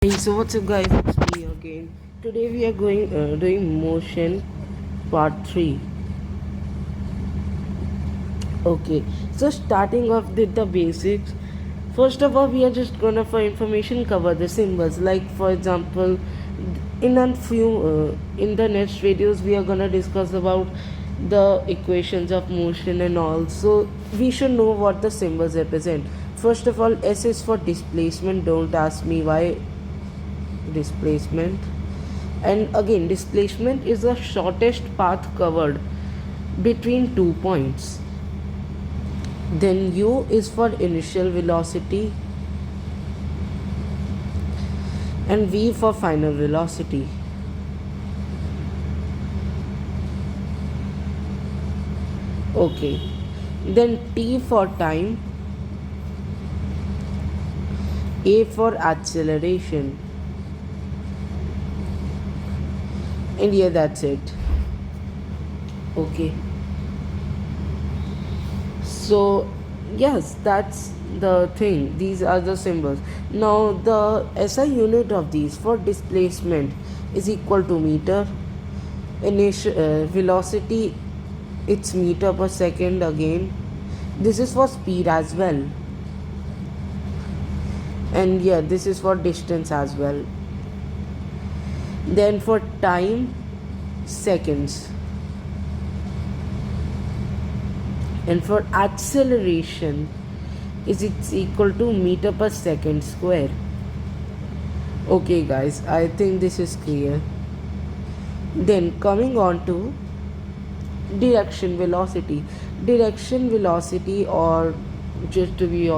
Hey, so what's up guys, it's me again. Today we are going doing motion part 3. Okay, so starting off with the basics. First of all, we are just gonna for information cover the symbols, like for example in a few in the next videos we are gonna discuss about the equations of motion and all, so we should know what the symbols represent. First of all, S is for displacement. Don't ask me why displacement. And again, displacement is the shortest path covered between 2 points. Then U is for initial velocity and V for final velocity. Okay, then T for time, A for acceleration, and yeah, that's it. Okay, so yes, that's the thing. These are the symbols. Now the SI unit of these for displacement is equal to meter. Initial velocity, it's meter per second again. This is for speed as well, and yeah, this is for distance as well. Then for time, seconds. And for acceleration is it's equal to meter per second square. Okay guys, I think this is clear. Then coming on to direction velocity, or just to be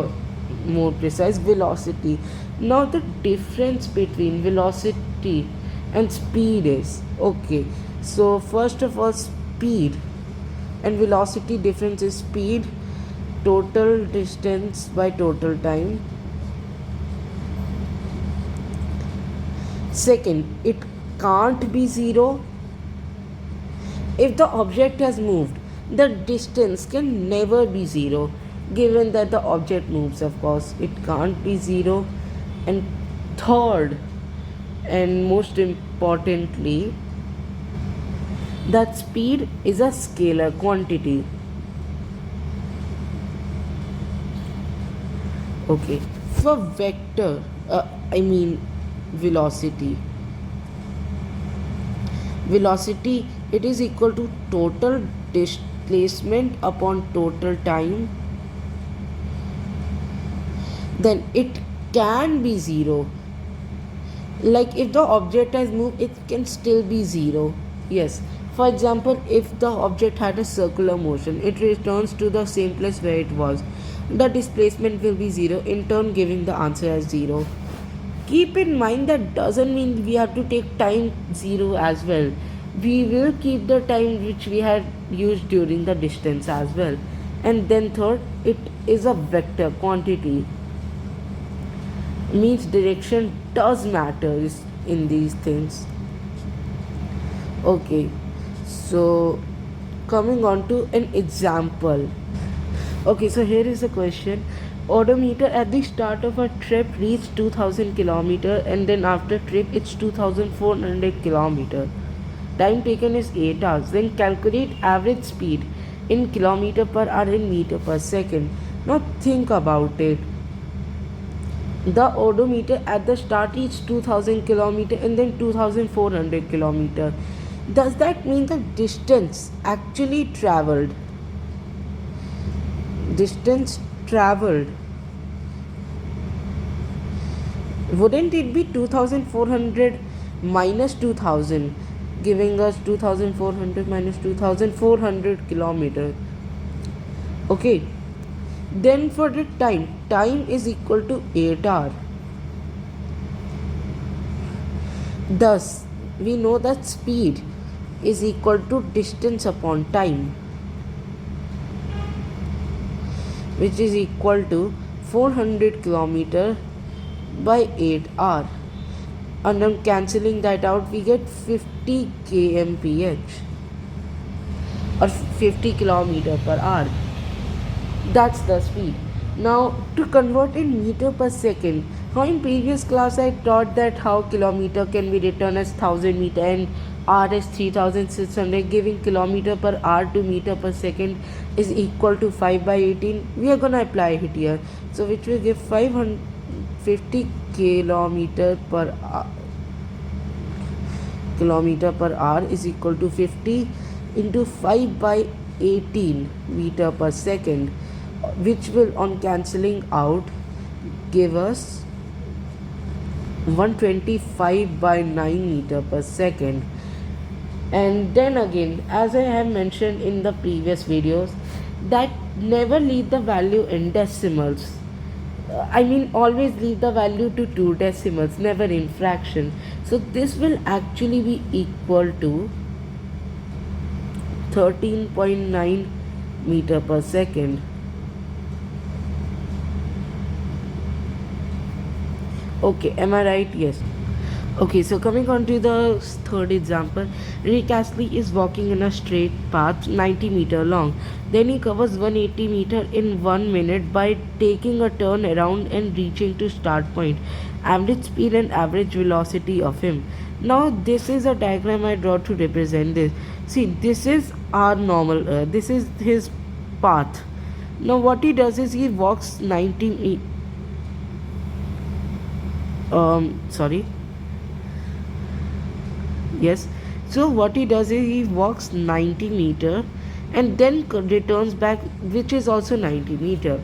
more precise, velocity. Now the difference between velocity and speed is, okay, so first of all, speed and velocity difference is speed total distance by total time. Second, it can't be zero. If the object has moved, the distance can never be zero. Given that the object moves, of course, it can't be zero. And third, and most importantly, that speed is a scalar quantity. Okay, for vector, I mean velocity. Velocity, it is equal to total displacement upon total time. Then it can be zero. Like if the object has moved, it can still be zero. Yes. For example, if the object had a circular motion, it returns to the same place where it was. The displacement will be zero, in turn giving the answer as zero. Keep in mind that doesn't mean we have to take time zero as well. We will keep the time which we had used during the distance as well. And then third, it is a vector quantity. Means direction does matter in these things. Okay, so coming on to an example. Okay, so here is the question. Odometer at the start of a trip reached 2000 kilometer, and then after trip it's 2400 kilometer. Time taken is 8 hours. Then calculate average speed in kilometer per hour in meter per second. Now think about it. The odometer at the start reached 2000 kilometer and then 2400 kilometer. Does that mean the distance actually traveled? Distance traveled, wouldn't it be 2400 minus 2000, giving us 2400 minus 2400 kilometer? Okay, then for the time is equal to 8 hour. Thus we know that speed is equal to distance upon time, which is equal to 400 kilometer by 8 hour. And on cancelling that out, we get 50 kmph or 50 kilometer per hour. That's the speed. Now to convert in meter per second, Now in previous class I taught that how kilometer can be written as 1000 meter and r is 3600, giving kilometer per hour to meter per second is equal to 5 by 18. We are gonna apply it here. So which will give 550 kilometer per hour is equal to 50 into 5 by 18 meter per second, which will on cancelling out give us 125 by 9 meter per second. And then again, as I have mentioned in the previous videos, that never leave the value in decimals. I mean, always leave the value to 2 decimals, never in fraction. So this will actually be equal to 13.9 meter per second. Okay, am I right? Yes. Okay, so coming on to the third example, Rick Astley is walking in a straight path 90 meter long. Then he covers 180 meter in 1 minute by taking a turn around and reaching to start point. Average speed and average velocity of him. Now this is a diagram I draw to represent this. See, this is our normal this is his path. Now what he does is he walks 90 sorry, yes, so what he does is he walks 90 meter and then returns back, which is also 90 meter.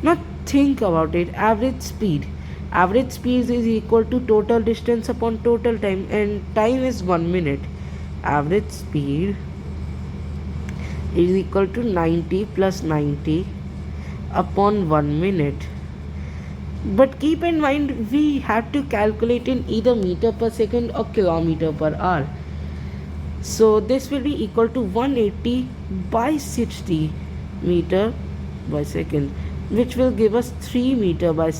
Now think about it. Average speed is equal to total distance upon total time, and time is 1 minute. Average speed is equal to 90 plus 90 upon 1 minute. But keep in mind, we have to calculate in either meter per second or kilometer per hour. So this will be equal to 180 by 60 meter by second, which will give us 3 meter per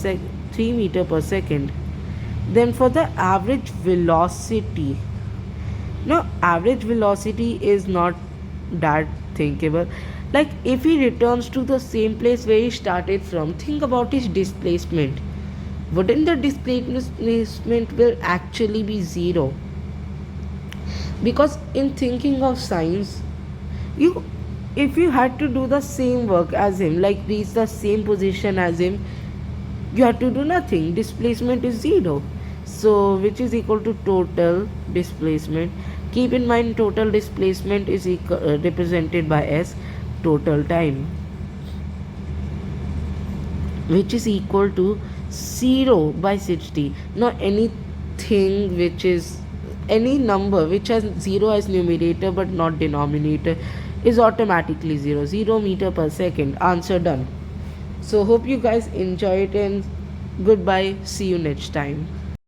second. Then for the average velocity, now average velocity is not that thinkable. Like if he returns to the same place where he started from, think about his displacement. Wouldn't the displacement will actually be zero? Because in thinking of science, you if you had to do the same work as him, like reach the same position as him, you have to do nothing. Displacement is zero. So which is equal to total displacement. Keep in mind, total displacement is represented by S, total time, which is equal to 0 by 60. Now anything which is any number which has 0 as numerator but not denominator is automatically 0 meter per second. Answer done. So hope you guys enjoy it, and goodbye, see you next time.